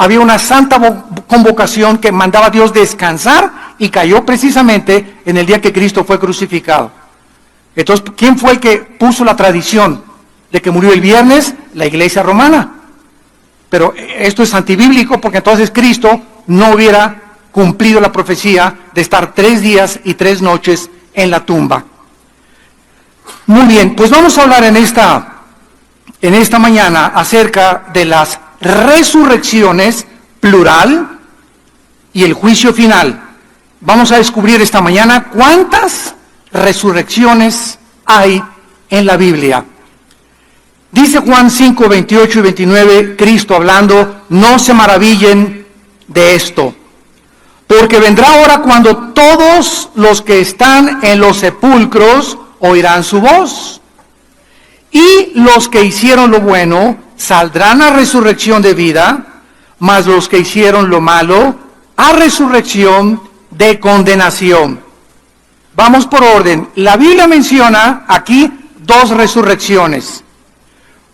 había una santa convocación que mandaba a Dios descansar y cayó precisamente en el día que Cristo fue crucificado. Entonces, ¿quién fue el que puso la tradición de que murió el viernes? La Iglesia romana. Pero esto es antibíblico porque entonces Cristo no hubiera cumplido la profecía de estar 3 días y 3 noches en la tumba. Muy bien, pues vamos a hablar en esta mañana acerca de las resurrecciones, plural, y el juicio final. Vamos a descubrir esta mañana cuántas resurrecciones hay en la Biblia. Dice Juan 5, 28 y 29, Cristo hablando: no se maravillen de esto, porque vendrá hora cuando todos los que están en los sepulcros oirán su voz, y los que hicieron lo bueno saldrán a resurrección de vida, mas los que hicieron lo malo a resurrección de condenación. Vamos por orden. La Biblia menciona aquí 2 resurrecciones.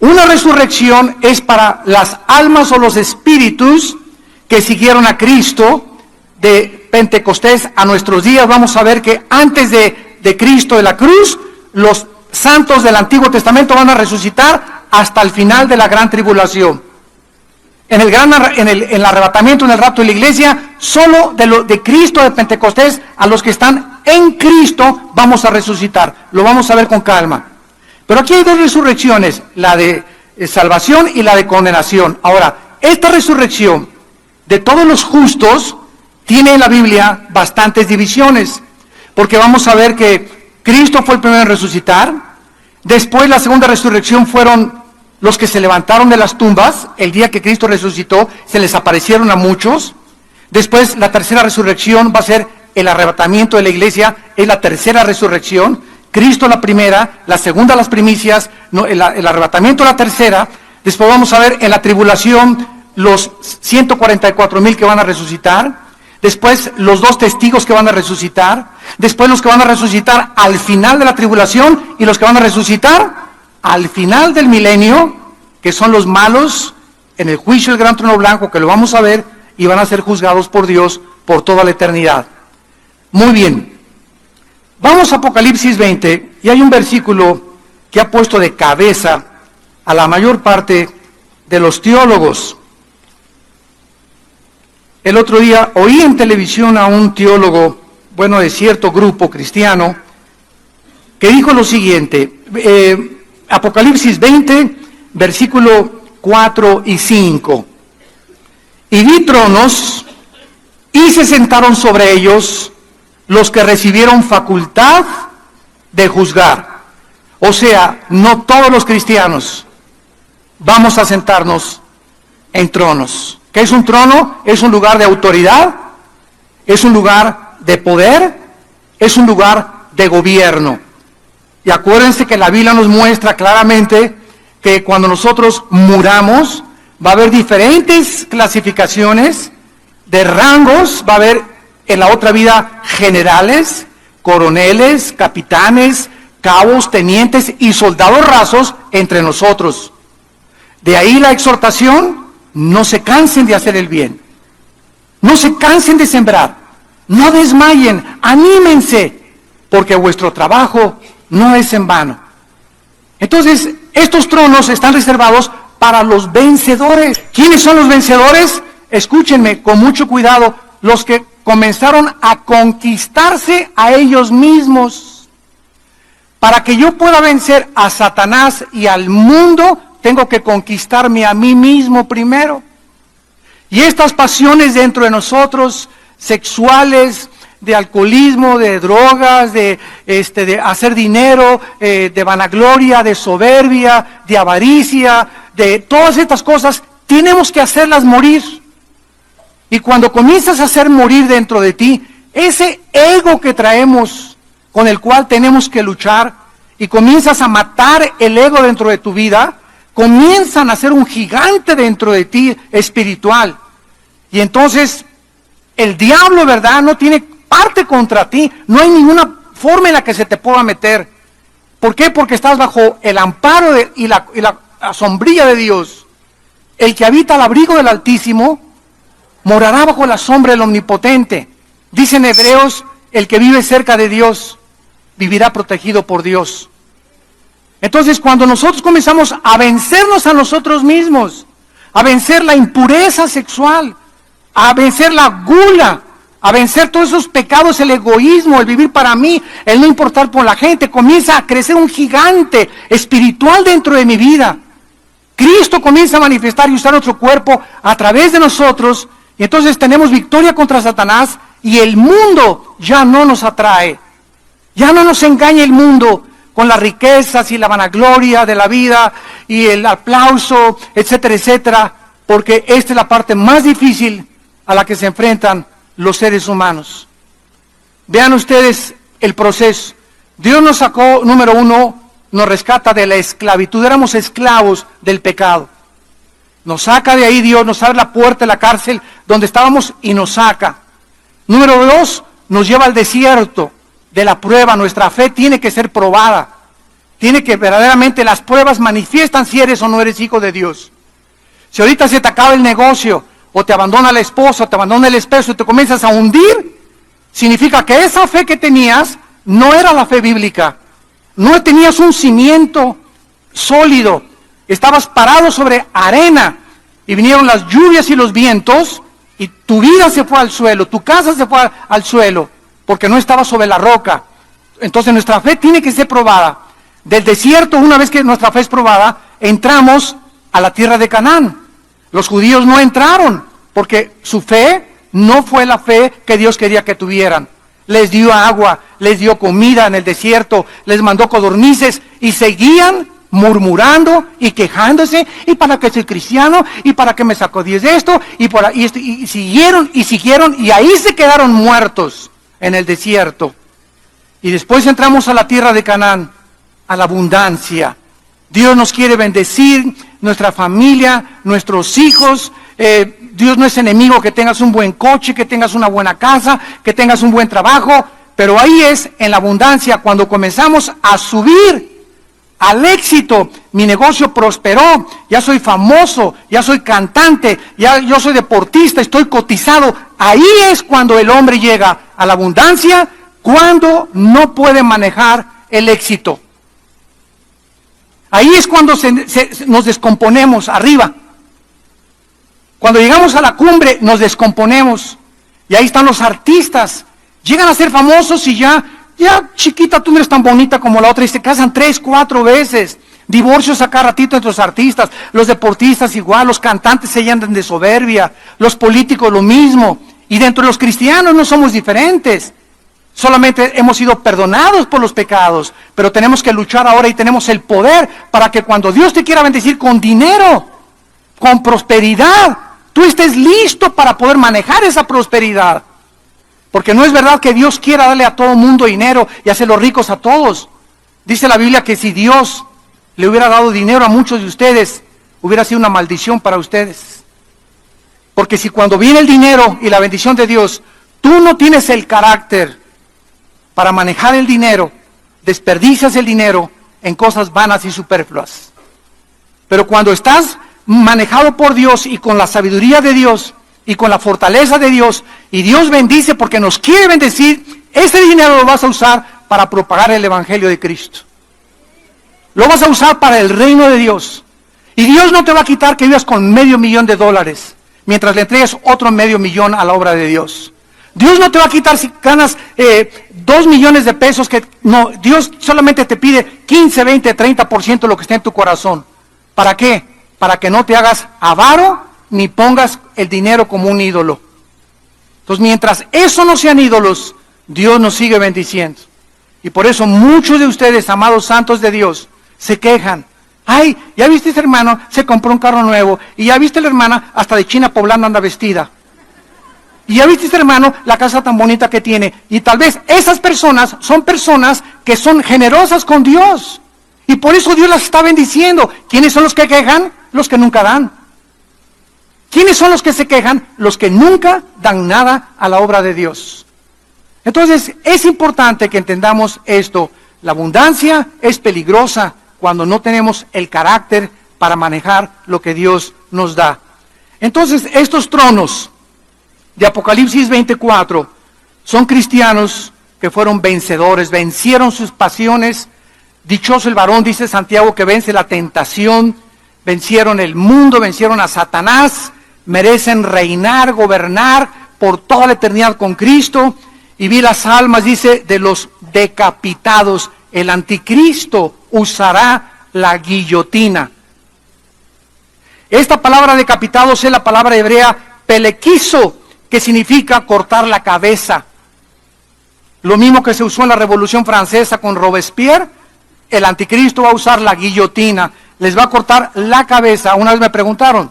Una resurrección es para las almas o los espíritus que siguieron a Cristo de Pentecostés a nuestros días. Vamos a ver que antes de Cristo de la cruz, los santos del Antiguo Testamento van a resucitar hasta el final de la gran tribulación. En el arrebatamiento, en el rapto de la iglesia, solo de Cristo de Pentecostés, a los que están en Cristo vamos a resucitar. Lo vamos a ver con calma. Pero aquí hay 2 resurrecciones, la de salvación y la de condenación. Ahora, esta resurrección de todos los justos tiene en la Biblia bastantes divisiones, porque vamos a ver que Cristo fue el primero en resucitar. Después, la segunda resurrección fueron los que se levantaron de las tumbas. El día que Cristo resucitó, se les aparecieron a muchos. Después, la tercera resurrección va a ser el arrebatamiento de la iglesia, es la tercera resurrección. Cristo la primera, la segunda las primicias, el arrebatamiento la tercera. Después vamos a ver en la tribulación los 144,000 que van a resucitar. Después los 2 testigos que van a resucitar. Después los que van a resucitar al final de la tribulación y los que van a resucitar al final del milenio, que son los malos en el juicio del gran trono blanco, que lo vamos a ver, y van a ser juzgados por Dios por toda la eternidad. Muy bien. Vamos a Apocalipsis 20, y hay un versículo que ha puesto de cabeza a la mayor parte de los teólogos. El otro día oí en televisión a un teólogo, de cierto grupo cristiano, que dijo lo siguiente, Apocalipsis 20, versículo 4 y 5. Y vi tronos, y se sentaron sobre ellos los que recibieron facultad de juzgar. O sea, no todos los cristianos vamos a sentarnos en tronos. ¿Qué es un trono? Es un lugar de autoridad, es un lugar de poder, es un lugar de gobierno. Y acuérdense que la Biblia nos muestra claramente que cuando nosotros muramos, va a haber diferentes clasificaciones de rangos, va a haber en la otra vida generales, coroneles, capitanes, cabos, tenientes y soldados rasos entre nosotros. De ahí la exhortación: no se cansen de hacer el bien, no se cansen de sembrar, no desmayen, anímense, porque vuestro trabajo no es en vano. Entonces, estos tronos están reservados para los vencedores. ¿Quiénes son los vencedores? Escúchenme con mucho cuidado: los que comenzaron a conquistarse a ellos mismos. Para que yo pueda vencer a Satanás y al mundo, tengo que conquistarme a mí mismo primero. Y estas pasiones dentro de nosotros, sexuales, de alcoholismo, de drogas, de hacer dinero, de vanagloria, de soberbia, de avaricia, de todas estas cosas, tenemos que hacerlas morir. Y cuando comienzas a hacer morir dentro de ti ese ego que traemos, con el cual tenemos que luchar, y comienzas a matar el ego dentro de tu vida, comienzan a ser un gigante dentro de ti espiritual. Y entonces el diablo, ¿verdad?, no tiene parte contra ti, no hay ninguna forma en la que se te pueda meter. ¿Por qué? Porque estás bajo el amparo y la sombrilla de Dios. El que habita al abrigo del Altísimo morará bajo la sombra del Omnipotente. Dicen Hebreos, el que vive cerca de Dios, vivirá protegido por Dios. Entonces, cuando nosotros comenzamos a vencernos a nosotros mismos, a vencer la impureza sexual, a vencer la gula, a vencer todos esos pecados, el egoísmo, el vivir para mí, el no importar por la gente, comienza a crecer un gigante espiritual dentro de mi vida. Cristo comienza a manifestar y usar nuestro cuerpo a través de nosotros, y entonces tenemos victoria contra Satanás, y el mundo ya no nos atrae. Ya no nos engaña el mundo con las riquezas y la vanagloria de la vida y el aplauso, etcétera, etcétera, porque esta es la parte más difícil a la que se enfrentan los seres humanos. Vean ustedes el proceso. Dios nos sacó, número uno, nos rescata de la esclavitud. Éramos esclavos del pecado. Nos saca de ahí Dios, nos abre la puerta de la cárcel donde estábamos y nos saca. Número dos, nos lleva al desierto de la prueba. Nuestra fe tiene que ser probada. Tiene que verdaderamente, las pruebas manifiestan si eres o no eres hijo de Dios. Si ahorita se te acaba el negocio, o te abandona la esposa, o te abandona el esposo, y te comienzas a hundir, significa que esa fe que tenías no era la fe bíblica. No tenías un cimiento sólido. Estabas parado sobre arena, y vinieron las lluvias y los vientos, y tu vida se fue al suelo, tu casa se fue al suelo, porque no estaba sobre la roca. Entonces nuestra fe tiene que ser probada. Del desierto, una vez que nuestra fe es probada, entramos a la tierra de Canaán. Los judíos no entraron, porque su fe no fue la fe que Dios quería que tuvieran. Les dio agua, les dio comida en el desierto, les mandó codornices, y seguían murmurando y quejándose, y para qué soy cristiano, y para qué me sacó Dios de esto, y siguieron, y ahí se quedaron muertos en el desierto. Y después entramos a la tierra de Canaán, a la abundancia. Dios nos quiere bendecir, nuestra familia, nuestros hijos. Dios no es enemigo que tengas un buen coche, que tengas una buena casa, que tengas un buen trabajo, pero ahí es en la abundancia cuando comenzamos a subir al éxito. Mi negocio prosperó, ya soy famoso, ya soy cantante, ya yo soy deportista, estoy cotizado. Ahí es cuando el hombre llega a la abundancia, cuando no puede manejar el éxito. Ahí es cuando nos descomponemos arriba. Cuando llegamos a la cumbre nos descomponemos. Y ahí están los artistas. Llegan a ser famosos y ya chiquita, tú no eres tan bonita como la otra. Y se casan 3, 4 veces. Divorcios a cada ratito entre los artistas. Los deportistas igual, los cantantes se llenan de soberbia. Los políticos lo mismo. Y dentro de los cristianos no somos diferentes. Solamente hemos sido perdonados por los pecados, pero tenemos que luchar ahora y tenemos el poder para que cuando Dios te quiera bendecir con dinero, con prosperidad, tú estés listo para poder manejar esa prosperidad. Porque no es verdad que Dios quiera darle a todo mundo dinero y hacerlos ricos a todos. Dice la Biblia que si Dios le hubiera dado dinero a muchos de ustedes, hubiera sido una maldición para ustedes. Porque si cuando viene el dinero y la bendición de Dios, tú no tienes el carácter para manejar el dinero, desperdicias el dinero en cosas vanas y superfluas. Pero cuando estás manejado por Dios y con la sabiduría de Dios y con la fortaleza de Dios, y Dios bendice porque nos quiere bendecir, ese dinero lo vas a usar para propagar el Evangelio de Cristo. Lo vas a usar para el reino de Dios. Y Dios no te va a quitar que vivas con $500,000 mientras le entregues otro $500,000 a la obra de Dios. Dios no te va a quitar si ganas 2 millones de pesos, que no, Dios solamente te pide 15, 20, 30% de lo que está en tu corazón. ¿Para qué? Para que no te hagas avaro ni pongas el dinero como un ídolo. Entonces, mientras eso no sean ídolos, Dios nos sigue bendiciendo. Y por eso muchos de ustedes, amados santos de Dios, se quejan. Ay, ya viste ese hermano, se compró un carro nuevo, y ya viste la hermana, hasta de China poblana anda vestida. Y ya viste, hermano, la casa tan bonita que tiene. Y tal vez esas personas son personas que son generosas con Dios. Y por eso Dios las está bendiciendo. ¿Quiénes son los que quejan? Los que nunca dan. ¿Quiénes son los que se quejan? Los que nunca dan nada a la obra de Dios. Entonces, es importante que entendamos esto. La abundancia es peligrosa cuando no tenemos el carácter para manejar lo que Dios nos da. Entonces, estos tronos de Apocalipsis 24 son cristianos que fueron vencedores, vencieron sus pasiones. Dichoso el varón, dice Santiago, que vence la tentación, vencieron el mundo, vencieron a Satanás, merecen reinar, gobernar por toda la eternidad con Cristo. Y vi las almas, dice, de los decapitados. El anticristo usará la guillotina. Esta palabra decapitados es la palabra hebrea pelequizo, que significa cortar la cabeza. Lo mismo que se usó en la Revolución Francesa con Robespierre, el anticristo va a usar la guillotina, les va a cortar la cabeza. Una vez me preguntaron,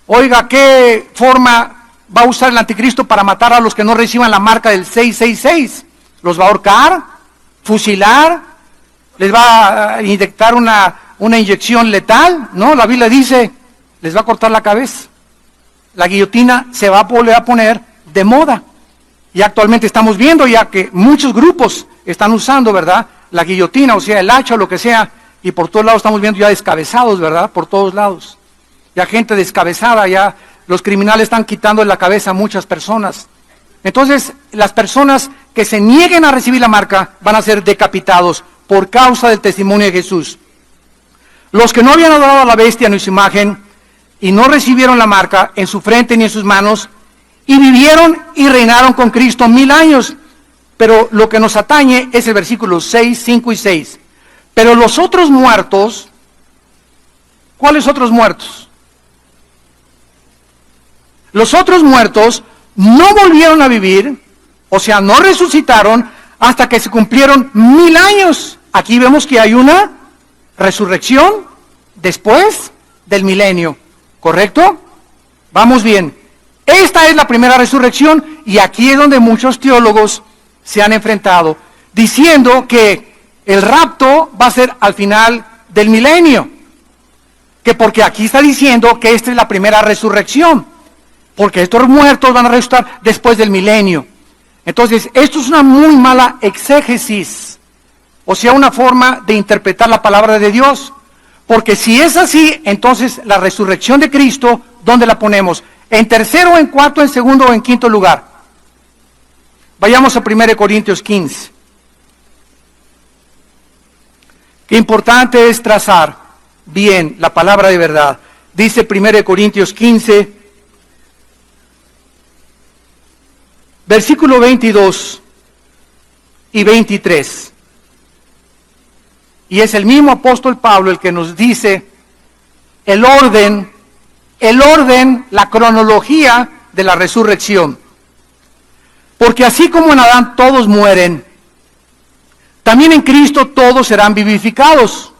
oiga, ¿qué forma va a usar el anticristo para matar a los que no reciban la marca del 666? ¿Los va a ahorcar? ¿Fusilar? ¿Les va a inyectar una inyección letal? No, la Biblia dice, les va a cortar la cabeza. La guillotina se va a volver a poner de moda. Y actualmente estamos viendo ya que muchos grupos están usando, ¿verdad?, la guillotina, o sea, el hacha o lo que sea, y por todos lados estamos viendo ya descabezados, ¿verdad?, por todos lados. Ya gente descabezada, ya los criminales están quitando la cabeza a muchas personas. Entonces, las personas que se nieguen a recibir la marca van a ser decapitados por causa del testimonio de Jesús. Los que no habían adorado a la bestia ni su imagen y no recibieron la marca en su frente ni en sus manos, y vivieron y reinaron con Cristo 1000 años. Pero lo que nos atañe es el versículo 6, 5 y 6. Pero los otros muertos, ¿cuáles otros muertos? Los otros muertos no volvieron a vivir, o sea, no resucitaron hasta que se cumplieron 1000 años. Aquí vemos que hay una resurrección después del milenio, ¿correcto? Vamos bien. Esta es la primera resurrección y aquí es donde muchos teólogos se han enfrentado, diciendo que el rapto va a ser al final del milenio, que porque aquí está diciendo que esta es la primera resurrección, porque estos muertos van a resucitar después del milenio. Entonces, esto es una muy mala exégesis, o sea, una forma de interpretar la palabra de Dios, porque si es así, entonces la resurrección de Cristo, ¿dónde la ponemos? ¿En tercero, en cuarto, en segundo o en quinto lugar? Vayamos a 1 Corintios 15. Qué importante es trazar bien la palabra de verdad. Dice 1 Corintios 15, versículo 22 y 23. Y es el mismo apóstol Pablo el que nos dice el orden, la cronología de la resurrección. Porque así como en Adán todos mueren, también en Cristo todos serán vivificados.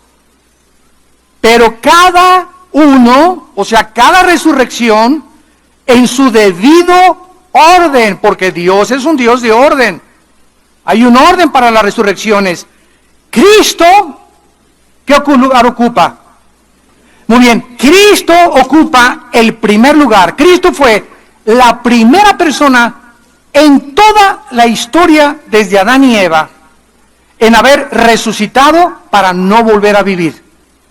Pero cada uno, o sea, cada resurrección, en su debido orden, porque Dios es un Dios de orden. Hay un orden para las resurrecciones. Cristo, ¿qué lugar ocupa? Muy bien, Cristo ocupa el primer lugar. Cristo fue la primera persona en toda la historia, desde Adán y Eva, en haber resucitado para no volver a vivir,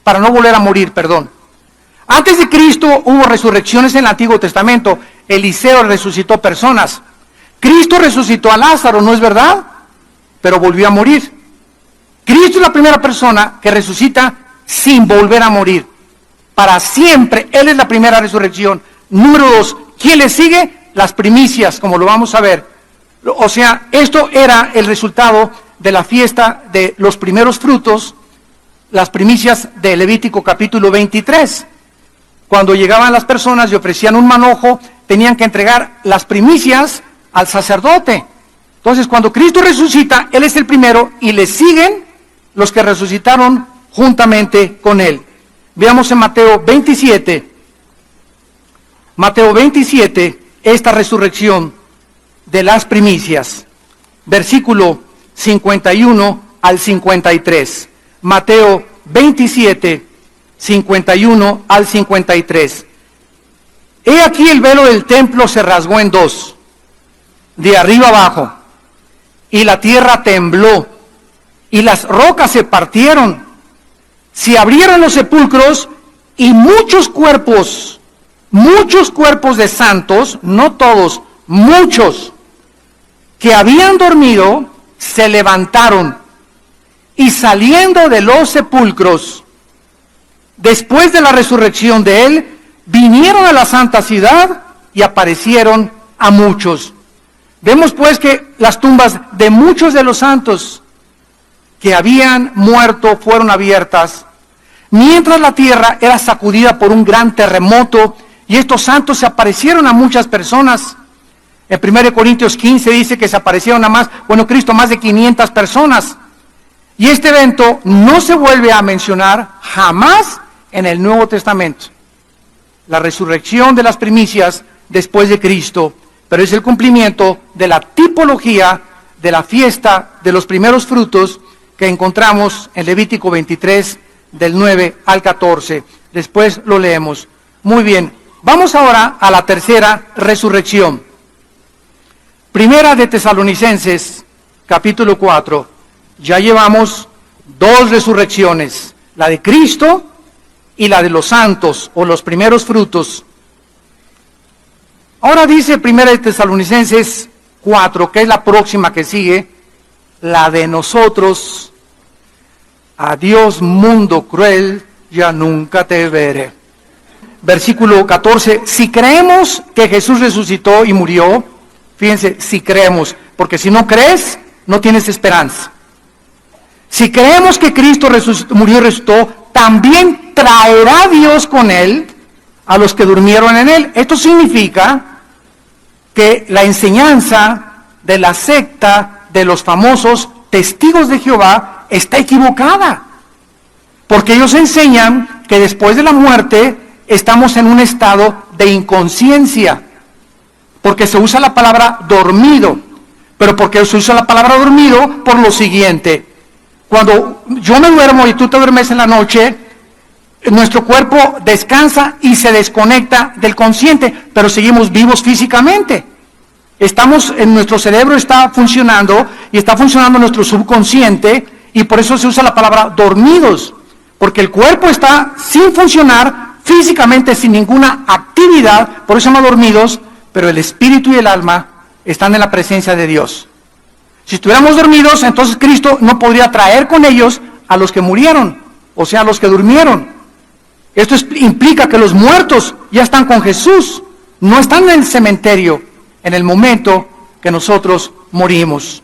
para no volver a morir, perdón. Antes de Cristo hubo resurrecciones en el Antiguo Testamento. Eliseo resucitó personas. Cristo resucitó a Lázaro, ¿no es verdad? Pero volvió a morir. Cristo es la primera persona que resucita sin volver a morir. Para siempre, Él es la primera resurrección. Número 2, ¿quién le sigue? Las primicias, como lo vamos a ver. O sea, esto era el resultado de la fiesta de los primeros frutos, las primicias de Levítico capítulo 23. Cuando llegaban las personas y ofrecían un manojo, tenían que entregar las primicias al sacerdote. Entonces, cuando Cristo resucita, Él es el primero y le siguen los que resucitaron juntamente con Él. Veamos en Mateo 27. Mateo 27, esta resurrección de las primicias. Versículo 51 al 53. Mateo 27, 51 al 53. He aquí el velo del templo se rasgó en dos, de arriba abajo, y la tierra tembló, y las rocas se partieron, se abrieron los sepulcros, y muchos cuerpos muchos cuerpos de santos, no todos, muchos, que habían dormido, se levantaron y saliendo de los sepulcros, después de la resurrección de él, vinieron a la santa ciudad y aparecieron a muchos. Vemos pues que las tumbas de muchos de los santos que habían muerto fueron abiertas, mientras la tierra era sacudida por un gran terremoto, y estos santos se aparecieron a muchas personas. En 1 Corintios 15 dice que se aparecieron a más, Cristo, más de 500 personas. Y este evento no se vuelve a mencionar jamás en el Nuevo Testamento. La resurrección de las primicias después de Cristo, pero es el cumplimiento de la tipología de la fiesta de los primeros frutos que encontramos en Levítico 23, del 9 al 14. Después lo leemos. Muy bien, vamos ahora a la tercera resurrección. Primera de Tesalonicenses, capítulo 4. Ya llevamos 2 resurrecciones, la de Cristo y la de los santos, o los primeros frutos. Ahora dice Primera de Tesalonicenses 4, que es la próxima que sigue, la de nosotros. Adiós mundo cruel, ya nunca te veré. Versículo 14, si creemos que Jesús resucitó y murió, fíjense, si creemos, porque si no crees, no tienes esperanza. Si creemos que Cristo murió y resucitó, también traerá Dios con él a los que durmieron en él. Esto significa que la enseñanza de la secta de los famosos testigos de Jehová está equivocada, porque ellos enseñan que después de la muerte estamos en un estado de inconsciencia, porque se usa la palabra dormido. Pero porque se usa la palabra dormido por lo siguiente: cuando yo me duermo y tú te duermes en la noche, nuestro cuerpo descansa y se desconecta del consciente, pero seguimos vivos físicamente. Nuestro cerebro está funcionando y está funcionando nuestro subconsciente, y por eso se usa la palabra dormidos, porque el cuerpo está sin funcionar físicamente, sin ninguna actividad, por eso se llama dormidos, pero el espíritu y el alma están en la presencia de Dios. Si estuviéramos dormidos, entonces Cristo no podría traer con ellos a los que murieron, o sea, a los que durmieron. Esto implica que los muertos ya están con Jesús, no están en el cementerio en el momento que nosotros morimos.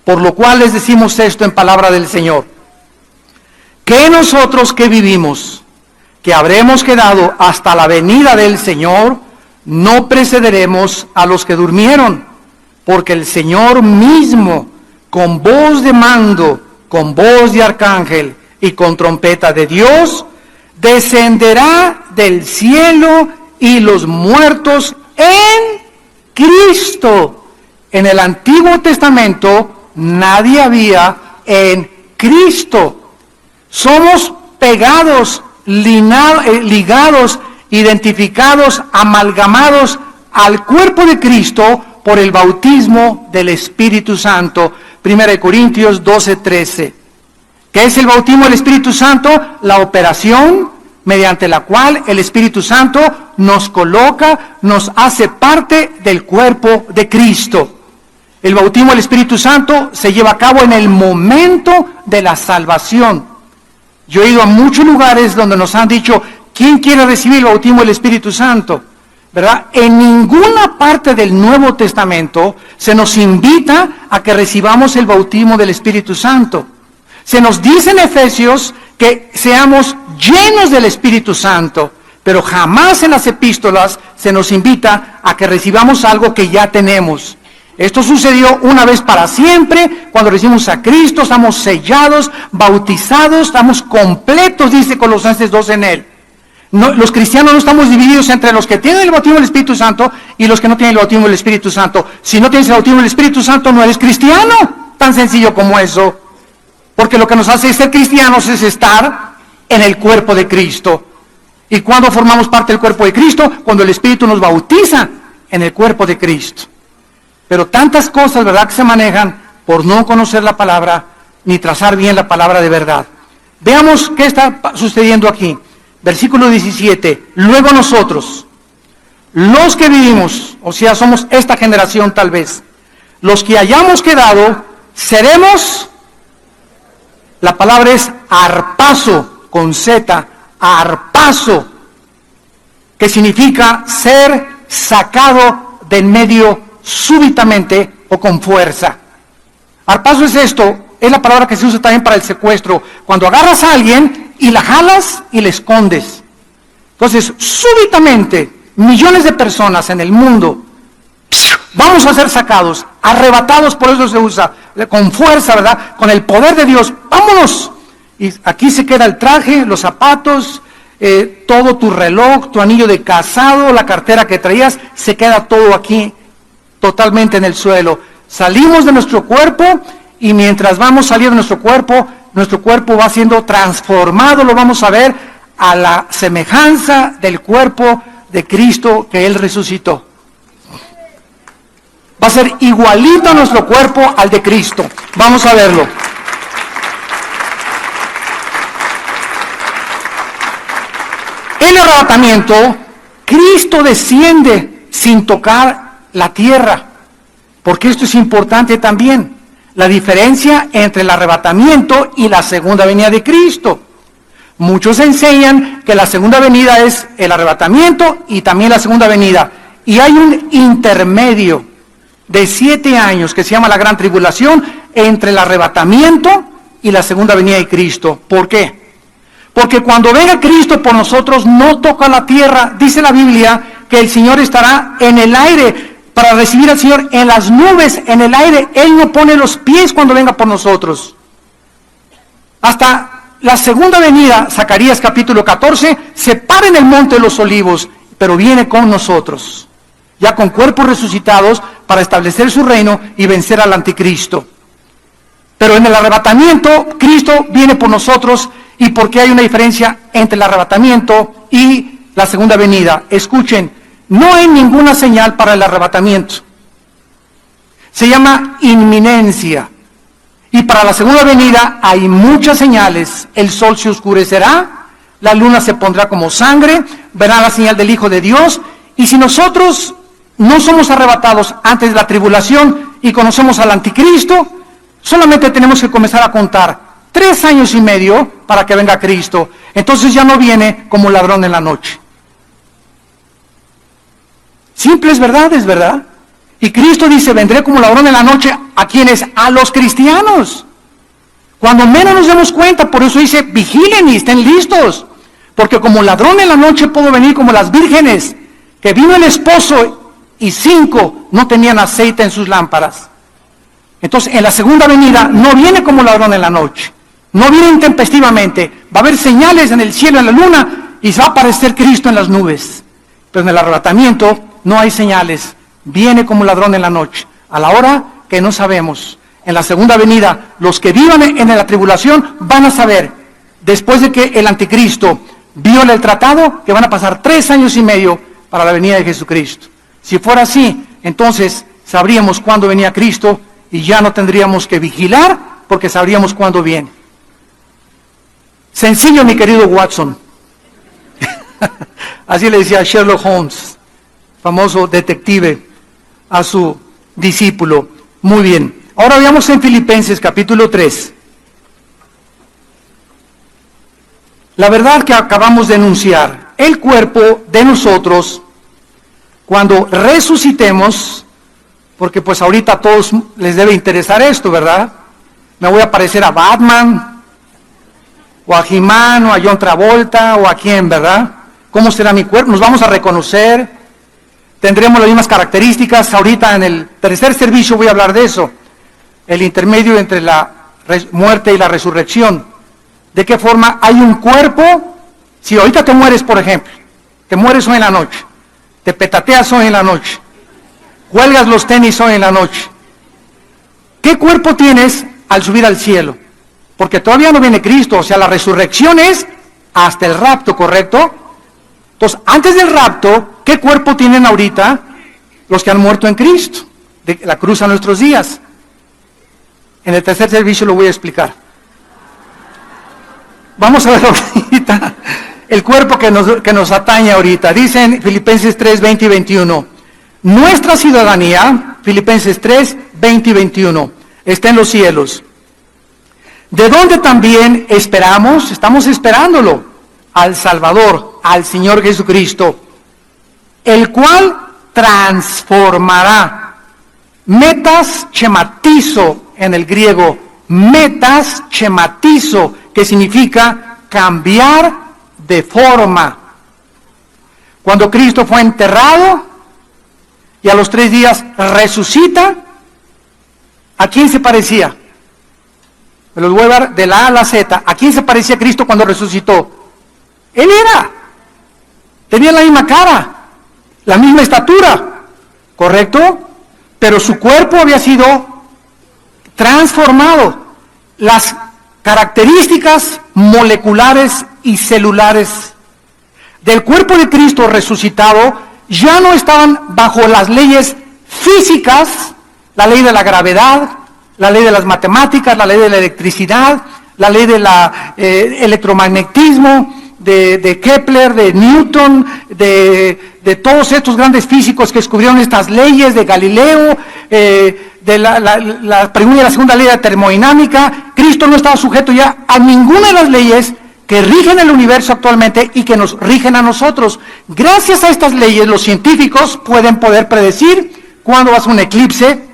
Por lo cual les decimos esto en palabra del Señor: que nosotros que vivimos, que habremos quedado hasta la venida del Señor, no precederemos a los que durmieron, porque el Señor mismo, con voz de mando, con voz de arcángel y con trompeta de Dios, descenderá del cielo, y los muertos en Cristo. En el Antiguo Testamento nadie había en Cristo. Somos pegados, ligados, identificados, amalgamados al cuerpo de Cristo por el bautismo del Espíritu Santo. 1 Corintios 12:13. ¿Qué es el bautismo del Espíritu Santo? La operación mediante la cual el Espíritu Santo nos coloca, nos hace parte del cuerpo de Cristo. El bautismo del Espíritu Santo se lleva a cabo en el momento de la salvación. Yo he ido a muchos lugares donde nos han dicho: ¿quién quiere recibir el bautismo del Espíritu Santo? ¿Verdad? En ninguna parte del Nuevo Testamento se nos invita a que recibamos el bautismo del Espíritu Santo. Se nos dice en Efesios que seamos llenos del Espíritu Santo, pero jamás en las epístolas se nos invita a que recibamos algo que ya tenemos. Esto sucedió una vez para siempre, cuando recibimos a Cristo, estamos sellados, bautizados, estamos completos, dice Colosenses 2 en él. No, los cristianos no estamos divididos entre los que tienen el bautismo del Espíritu Santo y los que no tienen el bautismo del Espíritu Santo. Si no tienes el bautismo del Espíritu Santo, no eres cristiano. Tan sencillo como eso. Porque lo que nos hace ser cristianos es estar en el cuerpo de Cristo. ¿Y cuándo formamos parte del cuerpo de Cristo? Cuando el Espíritu nos bautiza en el cuerpo de Cristo. Pero tantas cosas, ¿verdad?, que se manejan por no conocer la palabra, ni trazar bien la palabra de verdad. Veamos qué está sucediendo aquí. Versículo 17. Luego nosotros, los que vivimos, o sea, somos esta generación tal vez, los que hayamos quedado, seremos, la palabra es arpazo, con Z, arpazo, que significa ser sacado del medio súbitamente o con fuerza. Arpazo es esto, es la palabra que se usa también para el secuestro, cuando agarras a alguien y la jalas y le escondes. Entonces, súbitamente, millones de personas en el mundo vamos a ser sacados, arrebatados, por eso se usa con fuerza, ¿verdad? Con el poder de Dios, vámonos. Y aquí se queda el traje, los zapatos, todo tu reloj, tu anillo de casado, la cartera que traías, se queda todo aquí, totalmente en el suelo. Salimos de nuestro cuerpo y mientras vamos saliendo de nuestro cuerpo va siendo transformado, lo vamos a ver, a la semejanza del cuerpo de Cristo que Él resucitó. Va a ser igualito a nuestro cuerpo al de Cristo. Vamos a verlo. En el arrebatamiento, Cristo desciende sin tocar la tierra, porque esto es importante también, la diferencia entre el arrebatamiento y la segunda venida de Cristo. Muchos enseñan que la segunda venida es el arrebatamiento y también la segunda venida, y hay un intermedio de 7 años que se llama la gran tribulación entre el arrebatamiento y la segunda venida de Cristo. ¿Por qué? Porque cuando venga Cristo por nosotros no toca la tierra. Dice la Biblia que el Señor estará en el aire para recibir al Señor en las nubes, en el aire. Él no pone los pies cuando venga por nosotros. Hasta la segunda venida, Zacarías capítulo 14, se para en el monte de los olivos, pero viene con nosotros, ya con cuerpos resucitados para establecer su reino y vencer al anticristo. Pero en el arrebatamiento, Cristo viene por nosotros. ¿Y por qué hay una diferencia entre el arrebatamiento y la segunda venida? Escuchen, no hay ninguna señal para el arrebatamiento. Se llama inminencia. Y para la segunda venida hay muchas señales. El sol se oscurecerá, la luna se pondrá como sangre, verá la señal del Hijo de Dios. Y si nosotros no somos arrebatados antes de la tribulación y conocemos al anticristo, solamente tenemos que comenzar a contar 3 años y medio para que venga Cristo. Entonces ya no viene como ladrón en la noche. Simples verdades, ¿verdad? Y Cristo dice, vendré como ladrón en la noche. ¿A quiénes? A los cristianos. Cuando menos nos demos cuenta, por eso dice, vigilen y estén listos. Porque como ladrón en la noche puedo venir como las vírgenes, que vino el esposo y 5 no tenían aceite en sus lámparas. Entonces, en la segunda venida no viene como ladrón en la noche. No viene intempestivamente. Va a haber señales en el cielo, en la luna, y se va a aparecer Cristo en las nubes. Pero en el arrebatamiento no hay señales. Viene como ladrón en la noche, a la hora que no sabemos. En la segunda venida, los que vivan en la tribulación van a saber, después de que el anticristo viole el tratado, que van a pasar 3 años y medio para la venida de Jesucristo. Si fuera así, entonces sabríamos cuándo venía Cristo y ya no tendríamos que vigilar porque sabríamos cuándo viene. Sencillo, mi querido Watson. Así le decía Sherlock Holmes, famoso detective, a su discípulo. Muy bien. Ahora veamos en Filipenses capítulo 3. La verdad que acabamos de enunciar, el cuerpo de nosotros, cuando resucitemos, porque pues ahorita a todos les debe interesar esto, ¿verdad? Me voy a parecer a Batman, o a He-Man, o a John Travolta, o a quién, ¿verdad? ¿Cómo será mi cuerpo? Nos vamos a reconocer, tendremos las mismas características. Ahorita en el tercer servicio voy a hablar de eso, el intermedio entre la muerte y la resurrección. ¿De qué forma hay un cuerpo? Si ahorita te mueres, por ejemplo, te mueres hoy en la noche, te petateas hoy en la noche, cuelgas los tenis hoy en la noche, ¿qué cuerpo tienes al subir al cielo? Porque todavía no viene Cristo, o sea, la resurrección es hasta el rapto, ¿correcto? Entonces, antes del rapto, ¿qué cuerpo tienen ahorita los que han muerto en Cristo? De la cruz a nuestros días. En el tercer servicio lo voy a explicar. Vamos a ver ahorita. el cuerpo que nos atañe ahorita. Dice en Filipenses 3, 20 y 21. Nuestra ciudadanía, Filipenses 3, 20 y 21, está en los cielos. De donde también estamos esperándolo, al Salvador, al Señor Jesucristo, el cual transformará. Metas schematizo en el griego, metas schematizo, que significa cambiar de forma. Cuando Cristo fue enterrado y a los 3 días resucita, ¿a quién se parecía? Me los voy a dar de la A a la Z. ¿A quién se parecía Cristo cuando resucitó? Él tenía la misma cara, la misma estatura, ¿correcto? Pero su cuerpo había sido transformado. Las características moleculares y celulares del cuerpo de Cristo resucitado ya no estaban bajo las leyes físicas, la ley de la gravedad, la ley de las matemáticas, la ley de la electricidad, la ley del electromagnetismo, de Kepler, de Newton, de todos estos grandes físicos que descubrieron estas leyes, de Galileo, de la primera y la segunda ley de termodinámica. Cristo no estaba sujeto ya a ninguna de las leyes que rigen el universo actualmente y que nos rigen a nosotros. Gracias a estas leyes, los científicos pueden predecir cuándo va a ser un eclipse,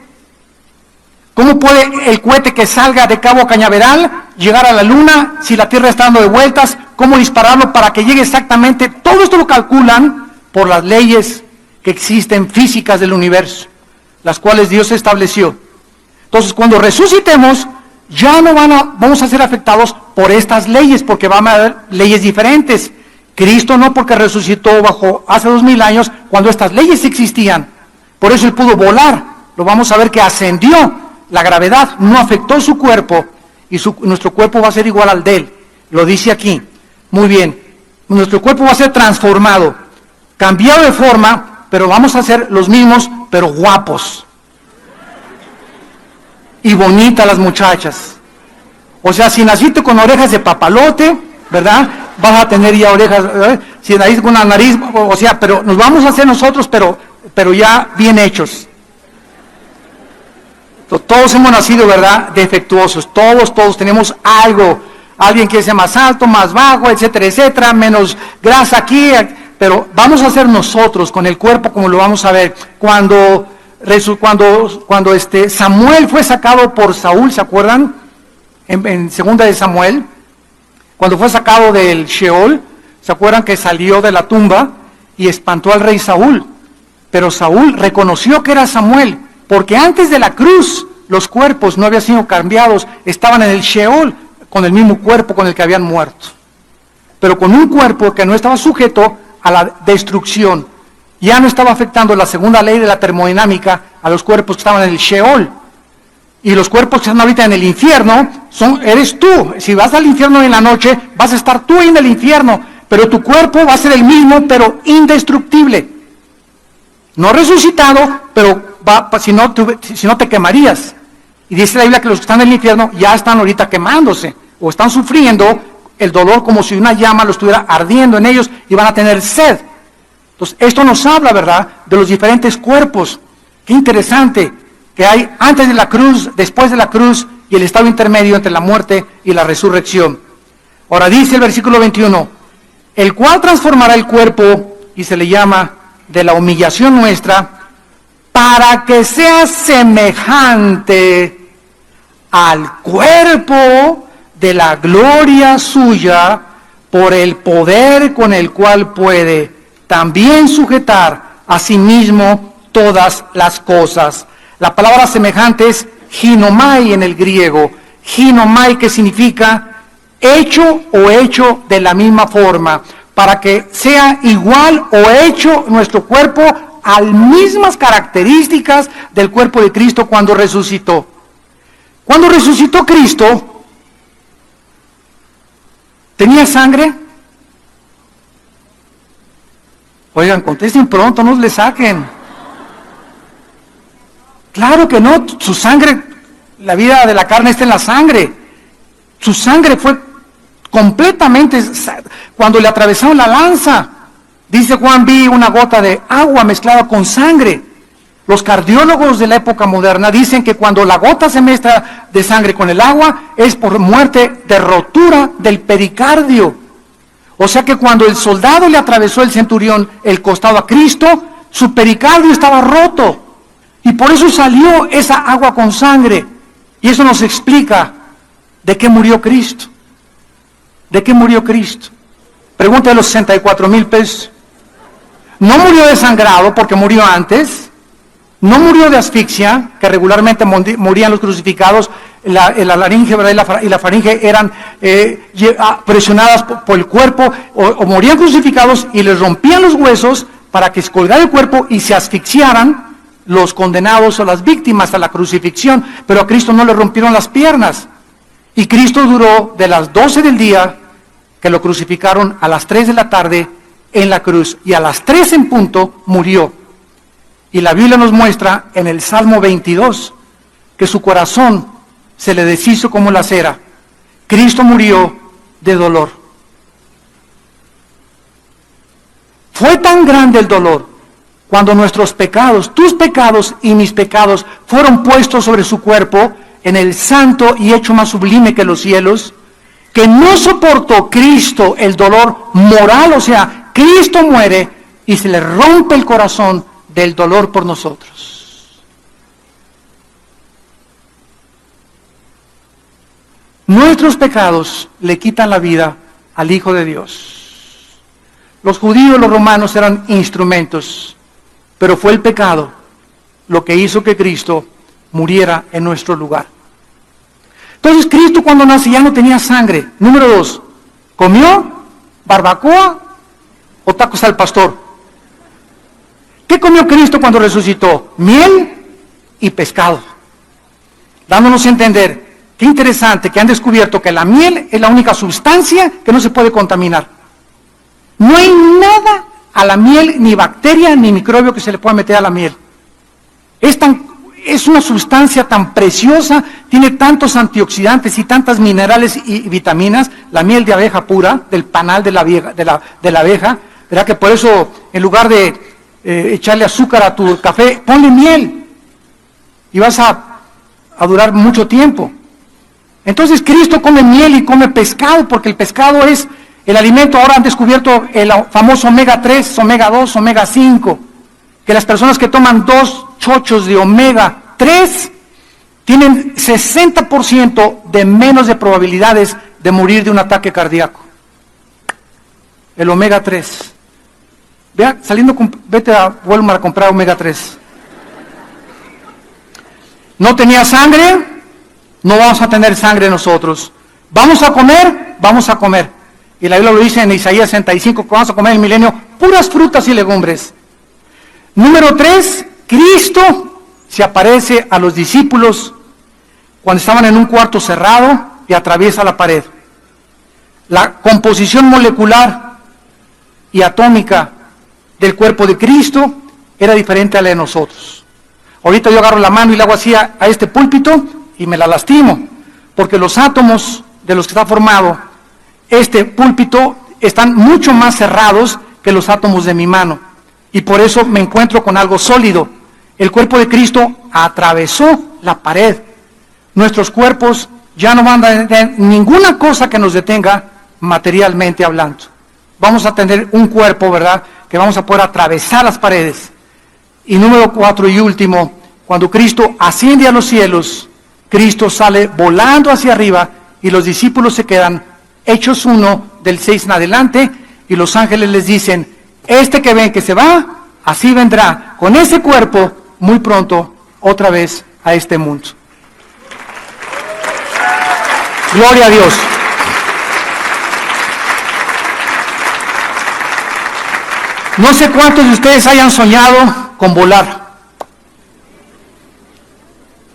cómo puede el cohete que salga de Cabo Cañaveral llegar a la Luna, si la Tierra está dando de vueltas, cómo dispararlo para que llegue exactamente. Todo esto lo calculan por las leyes que existen físicas del universo, las cuales Dios estableció. Entonces, cuando resucitemos, ya no vamos a ser afectados por estas leyes, porque van a haber leyes diferentes. Cristo no, porque resucitó hace 2000 años, cuando estas leyes existían. Por eso Él pudo volar. Lo vamos a ver que ascendió. La gravedad no afectó su cuerpo, y nuestro cuerpo va a ser igual al de Él. Lo dice aquí. Muy bien. Nuestro cuerpo va a ser transformado, cambiado de forma, pero vamos a ser los mismos, pero guapos. Y bonitas las muchachas. O sea, si naciste con orejas de papalote, ¿verdad? Vas a tener ya orejas, si naciste con una nariz, o sea, pero nos vamos a hacer nosotros, pero ya bien hechos. Todos hemos nacido, ¿verdad?, defectuosos. Todos tenemos algo. Alguien quiere ser más alto, más bajo, etcétera, etcétera, menos grasa aquí. Pero vamos a ser nosotros con el cuerpo, como lo vamos a ver. Cuando Samuel fue sacado por Saúl, ¿se acuerdan? En segunda de Samuel, cuando fue sacado del Sheol, ¿se acuerdan que salió de la tumba y espantó al rey Saúl? Pero Saúl reconoció que era Samuel, porque antes de la cruz los cuerpos no habían sido cambiados, estaban en el Sheol con el mismo cuerpo con el que habían muerto, pero con un cuerpo que no estaba sujeto a la destrucción. Ya no estaba afectando la segunda ley de la termodinámica a los cuerpos que estaban en el Sheol. Y los cuerpos que están ahorita en el infierno eres tú. Si vas al infierno en la noche, vas a estar tú en el infierno, pero tu cuerpo va a ser el mismo, pero indestructible. No resucitado, pero si no te quemarías. Y dice la Biblia que los que están en el infierno ya están ahorita quemándose, o están sufriendo el dolor como si una llama lo estuviera ardiendo en ellos y van a tener sed. Entonces, esto nos habla, ¿verdad?, de los diferentes cuerpos. Qué interesante que hay antes de la cruz, después de la cruz, y el estado intermedio entre la muerte y la resurrección. Ahora dice el versículo 21, el cual transformará el cuerpo, y se le llama de la humillación nuestra, para que sea semejante al cuerpo de la gloria suya, por el poder con el cual puede también sujetar a sí mismo todas las cosas. La palabra semejante es ginomai en el griego. Ginomai, que significa hecho o hecho de la misma forma, para que sea igual o hecho nuestro cuerpo a las mismas características del cuerpo de Cristo cuando resucitó. Cuando resucitó Cristo, ¿tenía sangre? Oigan, contesten pronto, no le saquen. Claro que no, su sangre, la vida de la carne está en la sangre. Su sangre fue completamente, cuando le atravesaron la lanza, dice Juan, vi una gota de agua mezclada con sangre. Los cardiólogos de la época moderna dicen que cuando la gota se mezcla de sangre con el agua es por muerte de rotura del pericardio. O sea que cuando el soldado le atravesó el centurión el costado a Cristo, su pericardio estaba roto. Y por eso salió esa agua con sangre. Y eso nos explica de qué murió Cristo. ¿De qué murió Cristo? Pregunta de los 64,000 pesos. No murió desangrado porque murió antes. No murió de asfixia, que regularmente morían los crucificados. La laringe, ¿verdad? y la faringe eran presionadas por el cuerpo, o morían crucificados y les rompían los huesos para que se colgara el cuerpo y se asfixiaran los condenados o las víctimas a la crucifixión. Pero a Cristo no le rompieron las piernas. Y Cristo duró de las 12 del día, que lo crucificaron, a las 3 de la tarde en la cruz. Y a las 3 en punto murió. Y la Biblia nos muestra en el Salmo 22 que su corazón se le deshizo como la cera. Cristo murió de dolor. Fue tan grande el dolor cuando nuestros pecados, tus pecados y mis pecados, fueron puestos sobre su cuerpo en el santo y hecho más sublime que los cielos, que no soportó Cristo el dolor moral. O sea, Cristo muere y se le rompe el corazón del dolor por nosotros. Nuestros pecados le quitan la vida al Hijo de Dios. Los judíos y los romanos eran instrumentos, pero fue el pecado lo que hizo que Cristo muriera en nuestro lugar. Entonces Cristo cuando nace ya no tenía sangre. Número 2, ¿comió barbacoa o tacos al pastor? ¿Qué comió Cristo cuando resucitó? Miel y pescado. Dándonos a entender, qué interesante que han descubierto que la miel es la única sustancia que no se puede contaminar. No hay nada a la miel, ni bacteria, ni microbio que se le pueda meter a la miel. Es una sustancia tan preciosa, tiene tantos antioxidantes y tantas minerales y vitaminas, la miel de abeja pura, del panal de la abeja, ¿verdad? Que por eso, en lugar de echarle azúcar a tu café, ponle miel y vas a durar mucho tiempo. Entonces Cristo come miel y come pescado, porque el pescado es el alimento. Ahora han descubierto el famoso omega 3, omega 2, omega 5, que las personas que toman 2 chochos de omega 3 tienen 60% de menos de probabilidades de morir de un ataque cardíaco. El omega 3. Vea, vete a Walmart a comprar omega 3. No tenía sangre, no vamos a tener sangre nosotros. Vamos a comer. Y la Biblia lo dice en Isaías 65, que vamos a comer en el milenio puras frutas y legumbres. Número 3, Cristo se aparece a los discípulos cuando estaban en un cuarto cerrado y atraviesa la pared. La composición molecular y atómica del cuerpo de Cristo era diferente a la de nosotros. Ahorita yo agarro la mano y le hago así a este púlpito y me la lastimo, porque los átomos de los que está formado este púlpito están mucho más cerrados que los átomos de mi mano, y por eso me encuentro con algo sólido. El cuerpo de Cristo atravesó la pared. Nuestros cuerpos ya no van a tener ninguna cosa que nos detenga materialmente hablando. Vamos a tener un cuerpo, ¿verdad?, que vamos a poder atravesar las paredes. Y número 4 y último, cuando Cristo asciende a los cielos, Cristo sale volando hacia arriba y los discípulos se quedan hechos uno del 6 en adelante, y los ángeles les dicen, este que ven que se va, así vendrá con ese cuerpo muy pronto otra vez a este mundo. Gloria a Dios. No sé cuántos de ustedes hayan soñado con volar.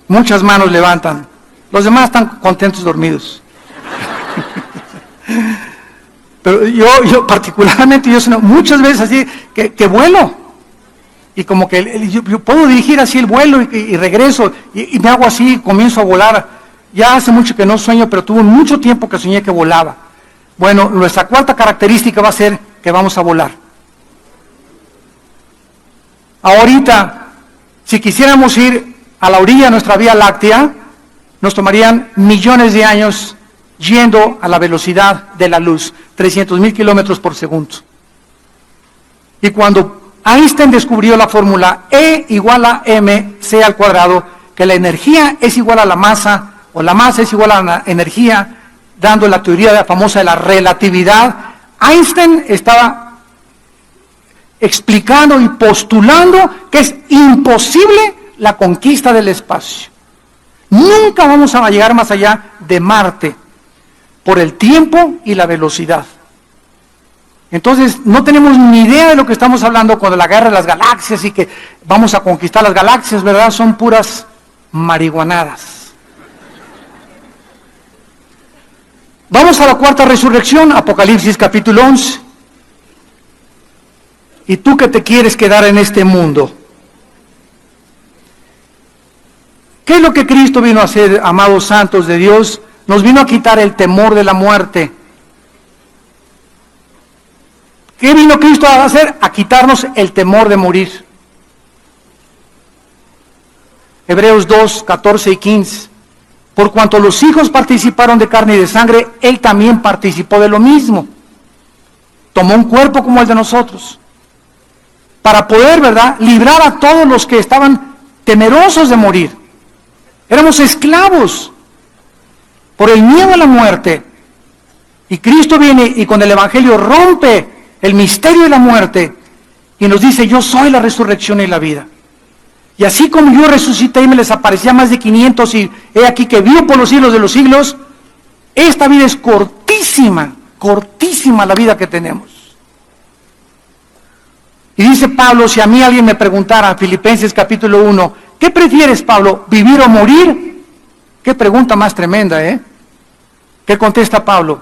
Muchas manos levantan. Los demás están contentos dormidos. Pero yo particularmente, yo sueño muchas veces así, que vuelo. Y como que yo puedo dirigir así el vuelo y regreso. Y me hago así, comienzo a volar. Ya hace mucho que no sueño, pero tuve mucho tiempo que soñé que volaba. Bueno, nuestra cuarta característica va a ser que vamos a volar. Ahorita, si quisiéramos ir a la orilla de nuestra Vía Láctea, nos tomarían millones de años yendo a la velocidad de la luz, 300,000 kilómetros por segundo. Y cuando Einstein descubrió la fórmula E igual a mc al cuadrado, que la energía es igual a la masa, o la masa es igual a la energía, dando la teoría famosa de la relatividad, Einstein estaba explicando y postulando que es imposible la conquista del espacio. Nunca vamos a llegar más allá de Marte, por el tiempo y la velocidad. Entonces, no tenemos ni idea de lo que estamos hablando cuando la guerra de las galaxias y que vamos a conquistar las galaxias, ¿verdad? Son puras marihuanadas. Vamos a la cuarta resurrección, Apocalipsis capítulo 11. ¿Y tú que te quieres quedar en este mundo? ¿Qué es lo que Cristo vino a hacer, amados santos de Dios? Nos vino a quitar el temor de la muerte. ¿Qué vino Cristo a hacer? A quitarnos el temor de morir. Hebreos 2, 14 y 15. Por cuanto los hijos participaron de carne y de sangre, Él también participó de lo mismo. Tomó un cuerpo como el de nosotros, para poder, ¿verdad?, librar a todos los que estaban temerosos de morir. Éramos esclavos por el miedo a la muerte. Y Cristo viene y con el Evangelio rompe el misterio de la muerte y nos dice: yo soy la resurrección y la vida. Y así como yo resucité y me les aparecía más de 500 y he aquí que vivo por los siglos de los siglos, esta vida es cortísima, cortísima la vida que tenemos. Y dice Pablo, si a mí alguien me preguntara, Filipenses capítulo 1, ¿qué prefieres, Pablo, vivir o morir? Qué pregunta más tremenda, ¿eh? ¿Qué contesta Pablo?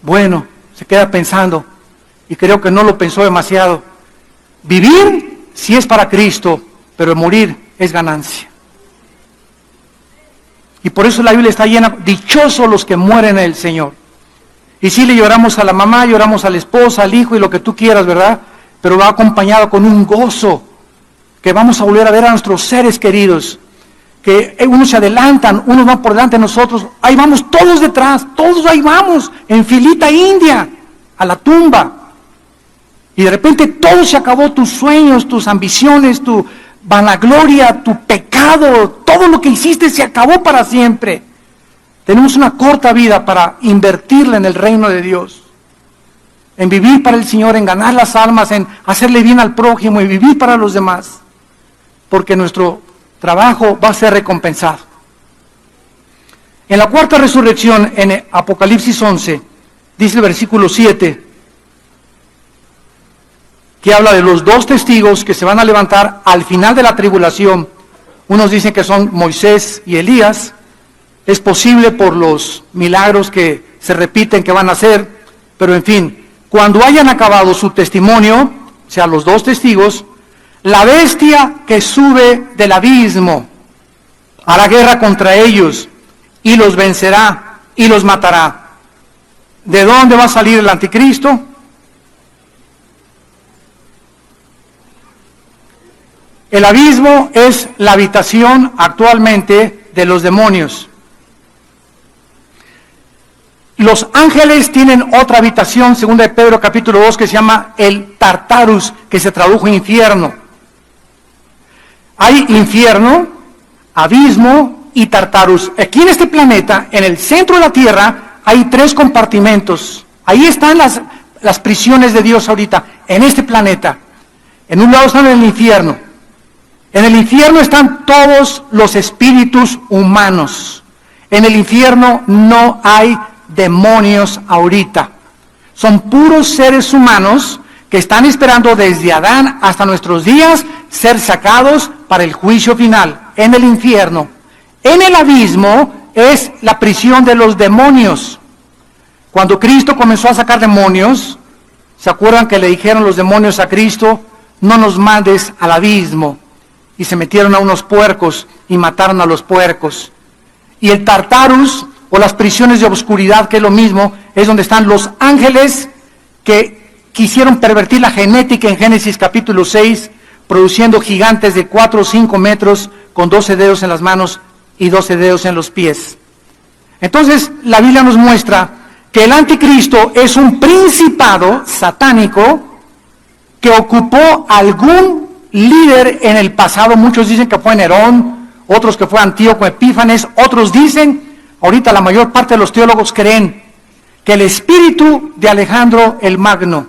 Bueno, se queda pensando, y creo que no lo pensó demasiado. Vivir si es para Cristo, pero morir es ganancia. Y por eso la Biblia está llena, dichosos los que mueren en el Señor. Y sí, le lloramos a la mamá, lloramos a la esposa, al hijo y lo que tú quieras, ¿verdad? Pero va acompañado con un gozo, que vamos a volver a ver a nuestros seres queridos, que unos se adelantan, unos van por delante de nosotros, ahí vamos todos detrás, todos ahí vamos, en filita india, a la tumba. Y de repente todo se acabó, tus sueños, tus ambiciones, tu vanagloria, tu pecado, todo lo que hiciste se acabó para siempre. Tenemos una corta vida para invertirla en el reino de Dios, en vivir para el Señor, en ganar las almas, en hacerle bien al prójimo y vivir para los demás, porque nuestro trabajo va a ser recompensado. En la cuarta resurrección, en Apocalipsis 11, dice el versículo 7, que habla de los dos testigos que se van a levantar al final de la tribulación. Unos dicen que son Moisés y Elías. Es posible por los milagros que se repiten que van a hacer, pero en fin, cuando hayan acabado su testimonio, o sea, los dos testigos, la bestia que sube del abismo hará guerra contra ellos y los vencerá y los matará. ¿De dónde va a salir el anticristo? El abismo es la habitación actualmente de los demonios. Los ángeles tienen otra habitación, según de Pedro capítulo 2, que se llama el Tartarus, que se tradujo infierno. Hay infierno, abismo y Tartarus. Aquí en este planeta, en el centro de la Tierra, hay 3 compartimentos. Ahí están las prisiones de Dios ahorita, en este planeta. En un lado están en el infierno. En el infierno están todos los espíritus humanos. En el infierno no hay demonios ahorita. Son puros seres humanos que están esperando desde Adán hasta nuestros días ser sacados para el juicio final. En el infierno. En el abismo es la prisión de los demonios. Cuando Cristo comenzó a sacar demonios, ¿se acuerdan que le dijeron los demonios a Cristo? No nos mandes al abismo. Y se metieron a unos puercos y mataron a los puercos. Y el Tartarus o las prisiones de obscuridad, que es lo mismo, es donde están los ángeles que quisieron pervertir la genética en Génesis capítulo 6, produciendo gigantes de 4 o 5 metros con 12 dedos en las manos y 12 dedos en los pies. Entonces, la Biblia nos muestra que el anticristo es un principado satánico que ocupó algún líder en el pasado. Muchos dicen que fue Nerón, otros que fue Antíoco Epífanes, otros dicen, ahorita la mayor parte de los teólogos creen, que el espíritu de Alejandro el Magno,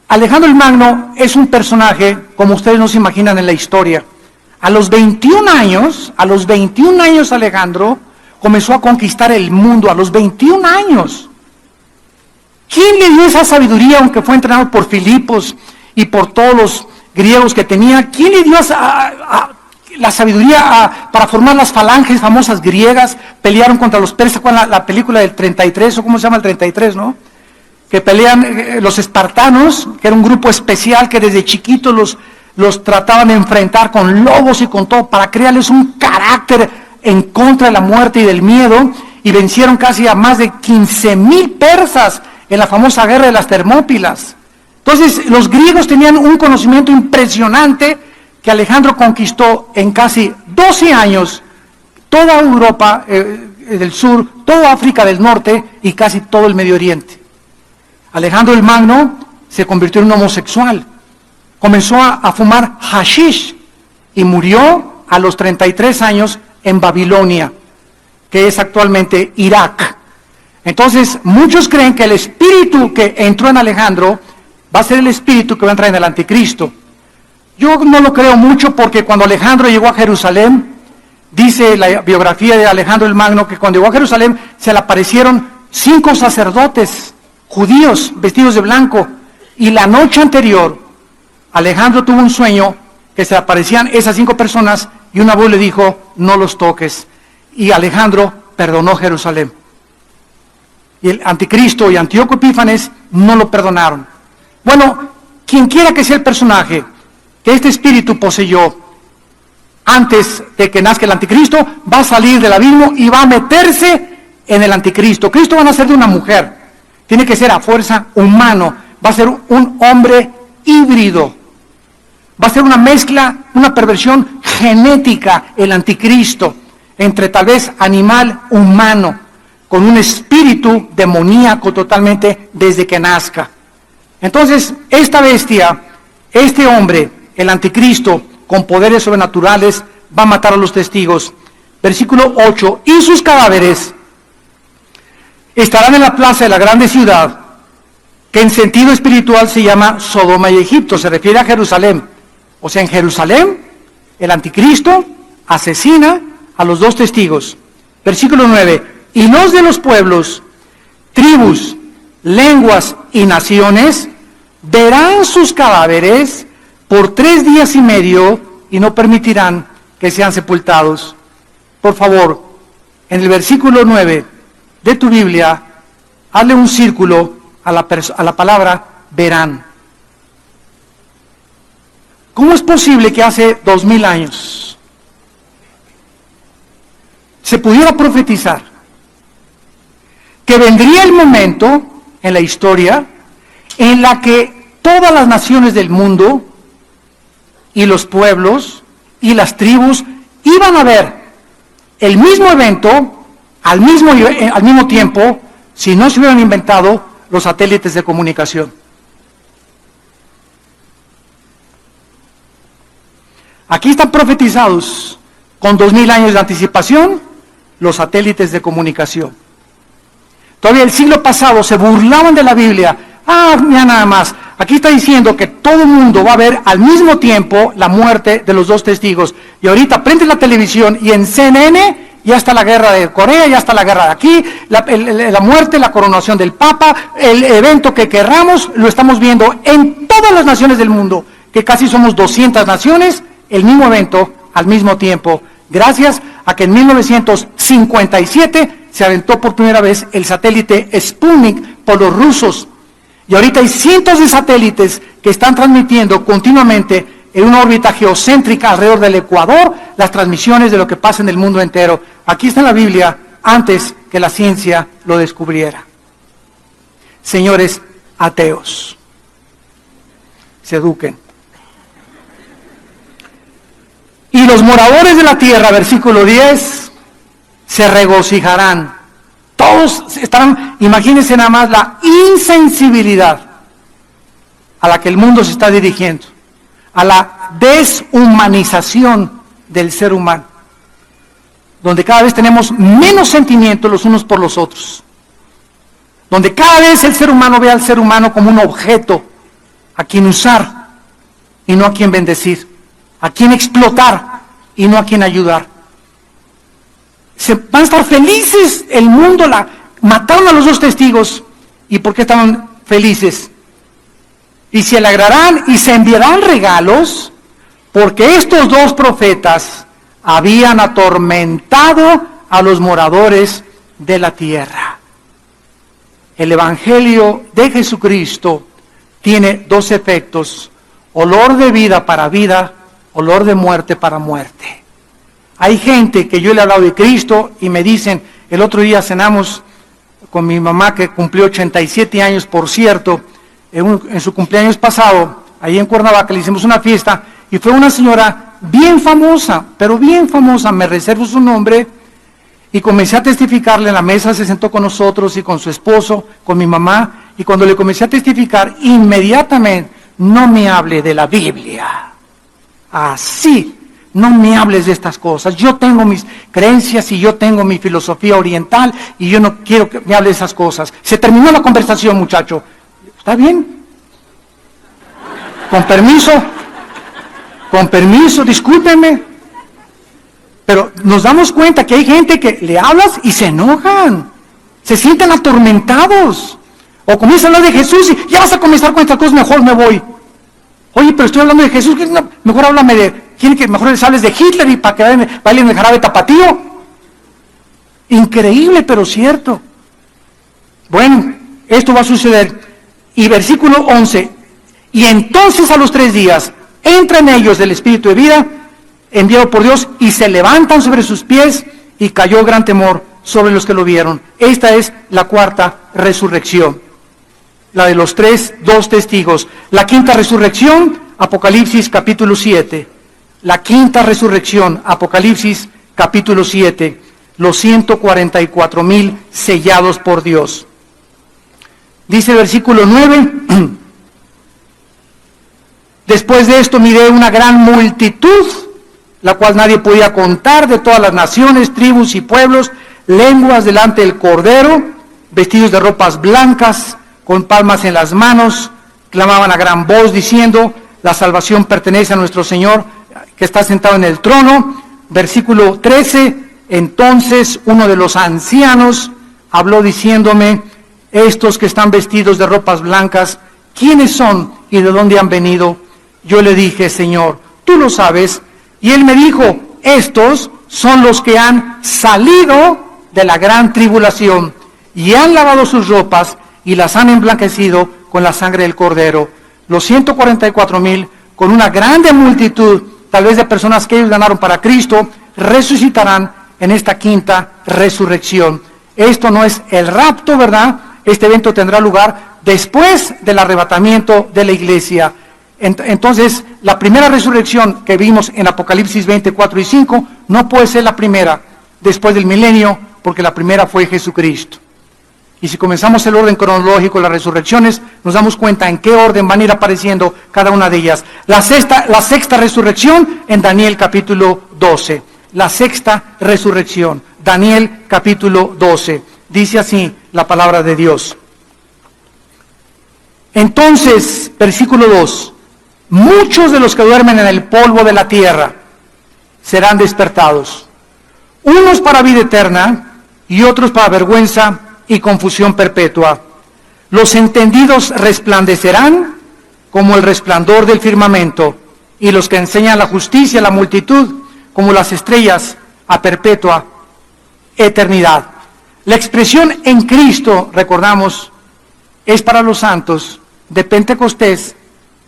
Alejandro el Magno es un personaje, como ustedes no se imaginan en la historia. A los 21 años Alejandro comenzó a conquistar el mundo, a los 21 años. ¿Quién le dio esa sabiduría, aunque fue entrenado por Filipos y por todos los griegos que tenía? ¿Quién le dio la sabiduría para formar las falanges famosas griegas? Pelearon contra los persas con la película del 33, o cómo se llama el 33, ¿no? Que pelean los espartanos, que era un grupo especial que desde chiquitos los trataban de enfrentar con lobos y con todo, para crearles un carácter en contra de la muerte y del miedo, y vencieron casi a más de 15,000 persas en la famosa guerra de las Termópilas. Entonces, los griegos tenían un conocimiento impresionante que Alejandro conquistó en casi 12 años, toda Europa del sur, toda África del norte y casi todo el Medio Oriente. Alejandro el Magno se convirtió en un homosexual, comenzó a fumar hashish y murió a los 33 años en Babilonia, que es actualmente Irak. Entonces, muchos creen que el espíritu que entró en Alejandro va a ser el espíritu que va a entrar en el anticristo. Yo no lo creo mucho, porque cuando Alejandro llegó a Jerusalén, dice la biografía de Alejandro el Magno, que cuando llegó a Jerusalén se le aparecieron 5 sacerdotes judíos vestidos de blanco, y la noche anterior Alejandro tuvo un sueño que se le aparecían esas 5 personas, y una voz le dijo: no los toques, y Alejandro perdonó Jerusalén. Y el anticristo y Antíoco Epífanes no lo perdonaron. Bueno, quien quiera que sea el personaje que este espíritu poseyó antes de que nazca el anticristo, va a salir del abismo y va a meterse en el anticristo. Cristo va a nacer de una mujer, tiene que ser a fuerza humano, va a ser un hombre híbrido, va a ser una mezcla, una perversión genética, el anticristo, entre tal vez animal, humano, con un espíritu demoníaco totalmente desde que nazca. Entonces, esta bestia, este hombre, el anticristo, con poderes sobrenaturales, va a matar a los testigos. Versículo 8, y sus cadáveres estarán en la plaza de la grande ciudad, que en sentido espiritual se llama Sodoma y Egipto, se refiere a Jerusalén. O sea, en Jerusalén, el anticristo asesina a los 2 testigos. Versículo 9, y los de los pueblos, tribus, lenguas y naciones verán sus cadáveres por 3 días y medio y no permitirán que sean sepultados. Por favor, en el versículo 9 de tu Biblia, hazle un círculo a la palabra verán. ¿Cómo es posible que hace 2000 años se pudiera profetizar que vendría el momento en la historia en la que todas las naciones del mundo y los pueblos y las tribus iban a ver el mismo evento al mismo tiempo, si no se hubieran inventado los satélites de comunicación? Aquí están profetizados con 2000 años de anticipación los satélites de comunicación. Todavía el siglo pasado se burlaban de la Biblia. Mira nada más, aquí está diciendo que todo el mundo va a ver al mismo tiempo la muerte de los 2 testigos. Y ahorita prende la televisión y en CNN ya está la guerra de Corea, ya está la guerra de aquí, la muerte, la coronación del Papa, el evento que querramos, lo estamos viendo en todas las naciones del mundo, que casi somos 200 naciones, el mismo evento al mismo tiempo, gracias a que en 1957 se aventó por primera vez el satélite Sputnik por los rusos. Y ahorita hay cientos de satélites que están transmitiendo continuamente en una órbita geocéntrica alrededor del ecuador las transmisiones de lo que pasa en el mundo entero. Aquí está en la Biblia antes que la ciencia lo descubriera. Señores ateos, se eduquen. Y los moradores de la tierra, versículo 10, se regocijarán. Todos estarán, imagínense nada más la insensibilidad a la que el mundo se está dirigiendo, a la deshumanización del ser humano, donde cada vez tenemos menos sentimientos los unos por los otros, donde cada vez el ser humano ve al ser humano como un objeto a quien usar y no a quien bendecir, a quien explotar y no a quien ayudar. Se van a estar felices el mundo, mataron a los dos testigos. ¿Y por qué estaban felices? Y se alegrarán y se enviarán regalos, porque estos dos profetas habían atormentado a los moradores de la tierra. El Evangelio de Jesucristo tiene dos efectos: olor de vida para vida, olor de muerte para muerte. Hay gente que yo le he hablado de Cristo y me dicen, el otro día cenamos con mi mamá que cumplió 87 años, por cierto, en su cumpleaños pasado, ahí en Cuernavaca le hicimos una fiesta y fue una señora bien famosa, pero bien famosa, me reservo su nombre, y comencé a testificarle en la mesa, se sentó con nosotros y con su esposo, con mi mamá, y cuando le comencé a testificar, inmediatamente, no me hable de la Biblia, así. No me hables de estas cosas. Yo tengo mis creencias y yo tengo mi filosofía oriental y yo no quiero que me hable de esas cosas. Se terminó la conversación, muchacho. ¿Está bien? Con permiso, discúlpenme. Pero nos damos cuenta que hay gente que le hablas y se enojan. Se sienten atormentados. O comienzan a hablar de Jesús y ya vas a comenzar con estas cosas, mejor me voy. Oye, pero estoy hablando de Jesús, mejor háblame de... ¿Quieren que mejor les hables de Hitler y para que bailen el jarabe tapatío? Increíble, pero cierto. Bueno, esto va a suceder. Y versículo 11. Y entonces a los 3 días entra en ellos el Espíritu de vida, enviado por Dios, y se levantan sobre sus pies, y cayó gran temor sobre los que lo vieron. Esta es la cuarta resurrección. La de los 2 testigos. La quinta resurrección, Apocalipsis capítulo 7. La quinta resurrección, Apocalipsis capítulo 7, los 144,000 sellados por Dios. Dice el versículo 9, después de esto miré una gran multitud, la cual nadie podía contar, de todas las naciones, tribus y pueblos, lenguas delante del Cordero, vestidos de ropas blancas, con palmas en las manos, clamaban a gran voz diciendo, la salvación pertenece a nuestro Señor, que está sentado en el trono. Versículo 13, entonces uno de los ancianos habló diciéndome, estos que están vestidos de ropas blancas, ¿quiénes son y de dónde han venido? Yo le dije, Señor, tú lo sabes. Y él me dijo, estos son los que han salido de la gran tribulación y han lavado sus ropas y las han emblanquecido con la sangre del Cordero. Los 144,000, con una grande multitud, tal vez de personas que ellos ganaron para Cristo, resucitarán en esta quinta resurrección. Esto no es el rapto, ¿verdad? Este evento tendrá lugar después del arrebatamiento de la iglesia. Entonces, la primera resurrección que vimos en Apocalipsis 24 y 5 no puede ser la primera después del milenio, porque la primera fue Jesucristo. Y si comenzamos el orden cronológico de las resurrecciones, nos damos cuenta en qué orden van a ir apareciendo cada una de ellas. La sexta resurrección en Daniel capítulo 12. La sexta resurrección, Daniel capítulo 12. Dice así la palabra de Dios. Entonces, versículo 2, muchos de los que duermen en el polvo de la tierra serán despertados, unos para vida eterna y otros para vergüenza y confusión perpetua. Los entendidos resplandecerán como el resplandor del firmamento, y los que enseñan la justicia a la multitud como las estrellas a perpetua eternidad. La expresión en Cristo, recordamos, es para los santos de Pentecostés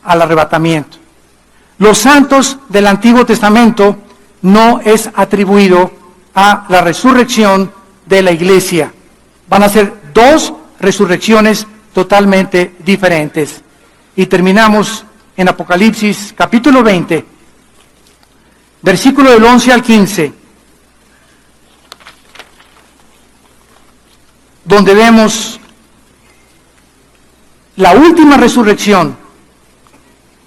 al arrebatamiento. Los santos del Antiguo Testamento no es atribuido a la resurrección de la iglesia. Van a ser dos resurrecciones totalmente diferentes. Y terminamos en Apocalipsis capítulo 20, versículo del 11 al 15, donde vemos la última resurrección,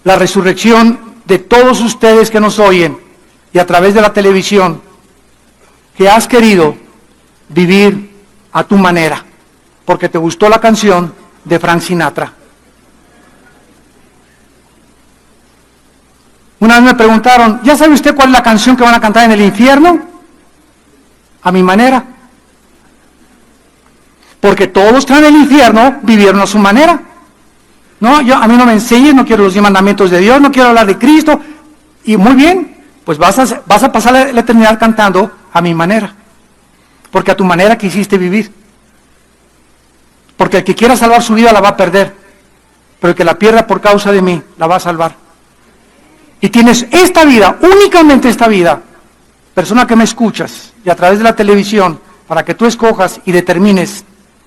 la resurrección de todos ustedes que nos oyen y a través de la televisión, que has querido vivir a tu manera, porque te gustó la canción de Frank Sinatra. Una vez me preguntaron, ¿ya sabe usted cuál es la canción que van a cantar en el infierno? A mi manera. Porque todos los que están en el infierno vivieron a su manera. No, a mí no me enseñes, no quiero los 10 mandamientos de Dios, no quiero hablar de Cristo. Y muy bien, pues vas a pasar la eternidad cantando a mi manera. Porque a tu manera quisiste vivir. Porque el que quiera salvar su vida la va a perder. Pero el que la pierda por causa de mí, la va a salvar. Y tienes esta vida, únicamente esta vida, persona que me escuchas, y a través de la televisión, para que tú escojas y determines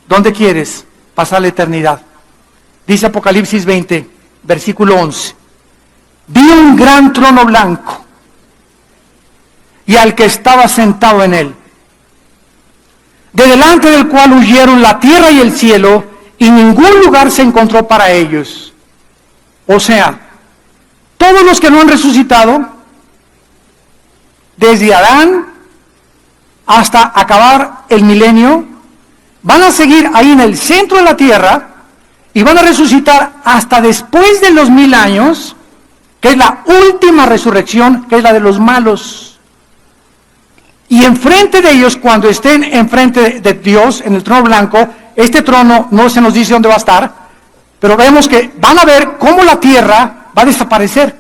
dónde quieres pasar la eternidad. Dice Apocalipsis 20, versículo 11. Vi un gran trono blanco, y al que estaba sentado en él, de delante del cual huyeron la tierra y el cielo, y ningún lugar se encontró para ellos. O sea, todos los que no han resucitado, desde Adán hasta acabar el milenio, van a seguir ahí en el centro de la tierra y van a resucitar hasta después de los 1000 años, que es la última resurrección, que es la de los malos. Y enfrente de ellos, cuando estén enfrente de Dios, en el trono blanco, este trono no se nos dice dónde va a estar, pero vemos que van a ver cómo la tierra va a desaparecer.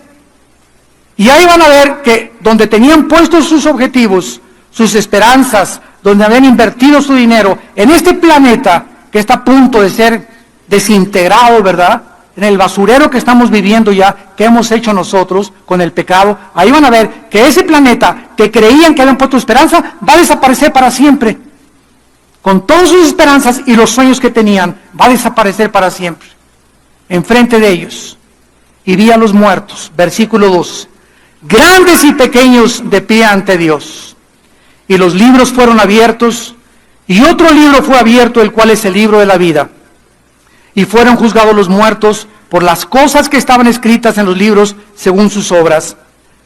Y ahí van a ver que donde tenían puestos sus objetivos, sus esperanzas, donde habían invertido su dinero, en este planeta que está a punto de ser desintegrado, ¿verdad? En el basurero que estamos viviendo ya, que hemos hecho nosotros con el pecado, ahí van a ver que ese planeta que creían que habían puesto esperanza, va a desaparecer para siempre. Con todas sus esperanzas y los sueños que tenían, va a desaparecer para siempre. Enfrente de ellos. Y vi a los muertos, versículo 2, grandes y pequeños de pie ante Dios. Y los libros fueron abiertos, y otro libro fue abierto, el cual es el libro de la vida. Y fueron juzgados los muertos por las cosas que estaban escritas en los libros según sus obras.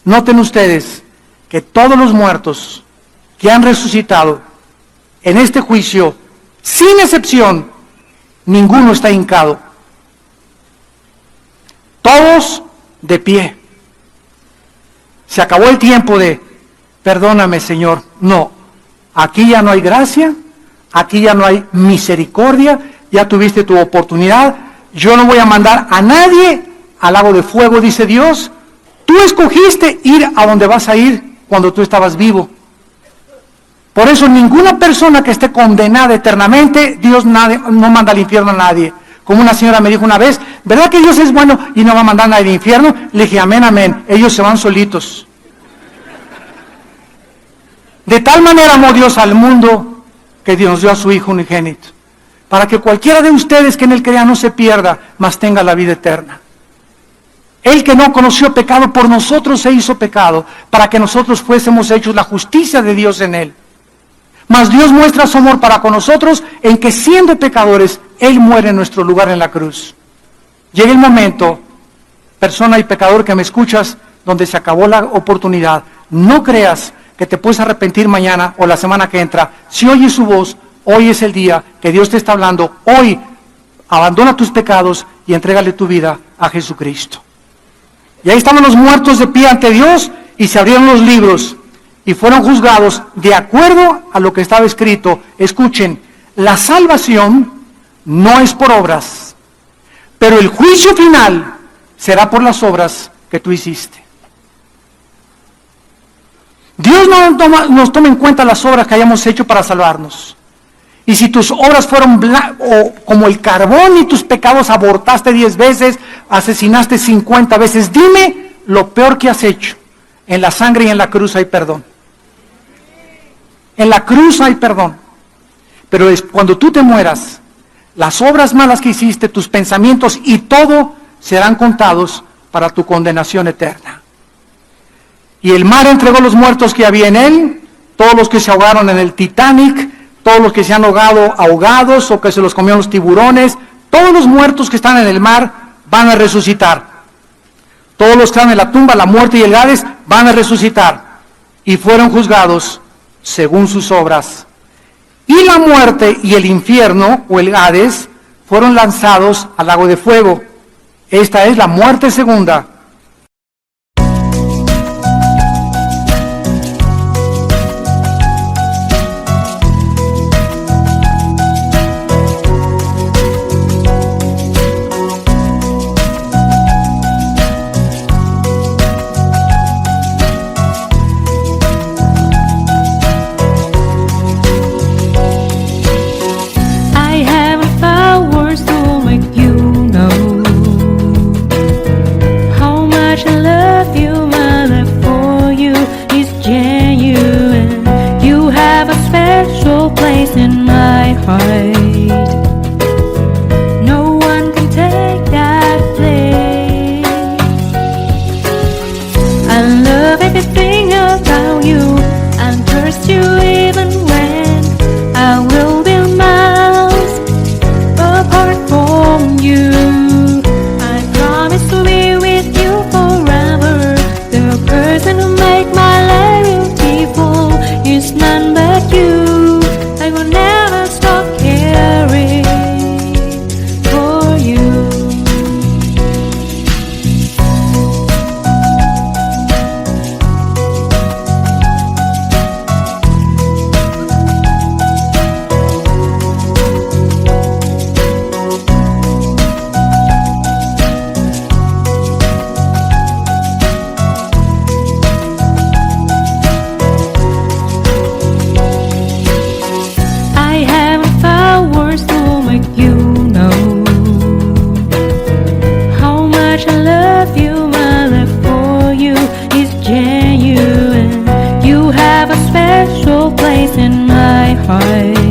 Noten ustedes que todos los muertos que han resucitado en este juicio, sin excepción, ninguno está hincado. Todos de pie. Se acabó el tiempo de, perdóname Señor. No, aquí ya no hay gracia, aquí ya no hay misericordia, ya tuviste tu oportunidad, yo no voy a mandar a nadie al lago de fuego, dice Dios. Tú escogiste ir a donde vas a ir cuando tú estabas vivo. Por eso ninguna persona que esté condenada eternamente, Dios no manda al infierno a nadie. Como una señora me dijo una vez, ¿verdad que Dios es bueno y no va a mandar a nadie al infierno? Le dije, amén, amén, ellos se van solitos. De tal manera amó Dios al mundo que Dios dio a su Hijo unigénito, para que cualquiera de ustedes que en él crea no se pierda, mas tenga la vida eterna. Él que no conoció pecado, por nosotros se hizo pecado, para que nosotros fuésemos hechos la justicia de Dios en él. Mas Dios muestra su amor para con nosotros en que siendo pecadores, Él muere en nuestro lugar en la cruz. Llega el momento, persona y pecador que me escuchas, donde se acabó la oportunidad. No creas que te puedes arrepentir mañana o la semana que entra. Si oyes su voz, hoy es el día que Dios te está hablando. Hoy abandona tus pecados y entrégale tu vida a Jesucristo. Y ahí estaban los muertos de pie ante Dios y se abrieron los libros y fueron juzgados de acuerdo a lo que estaba escrito. Escuchen, la salvación no es por obras, pero el juicio final será por las obras que tú hiciste. Dios no nos toma en cuenta las obras que hayamos hecho para salvarnos. Y si tus obras fueron como el carbón y tus pecados abortaste 10 veces, asesinaste 50 veces, dime lo peor que has hecho, en la sangre y en la cruz hay perdón. En la cruz hay perdón. Pero es cuando tú te mueras, las obras malas que hiciste, tus pensamientos y todo serán contados para tu condenación eterna. Y el mar entregó los muertos que había en él, todos los que se ahogaron en el Titanic, todos los que se han ahogado ahogados o que se los comieron los tiburones, todos los muertos que están en el mar van a resucitar. Todos los que están en la tumba, la muerte y el Hades van a resucitar. Y fueron juzgados según sus obras. Y la muerte y el infierno, o el Hades, fueron lanzados al lago de fuego. Esta es la muerte segunda. In my heart, no one can take that place. I love everything about you and trust you even when I will be miles apart from you. I promise to be with you forever. The person who make my life beautiful is none but you. I will never stop caring for you. Place in my heart.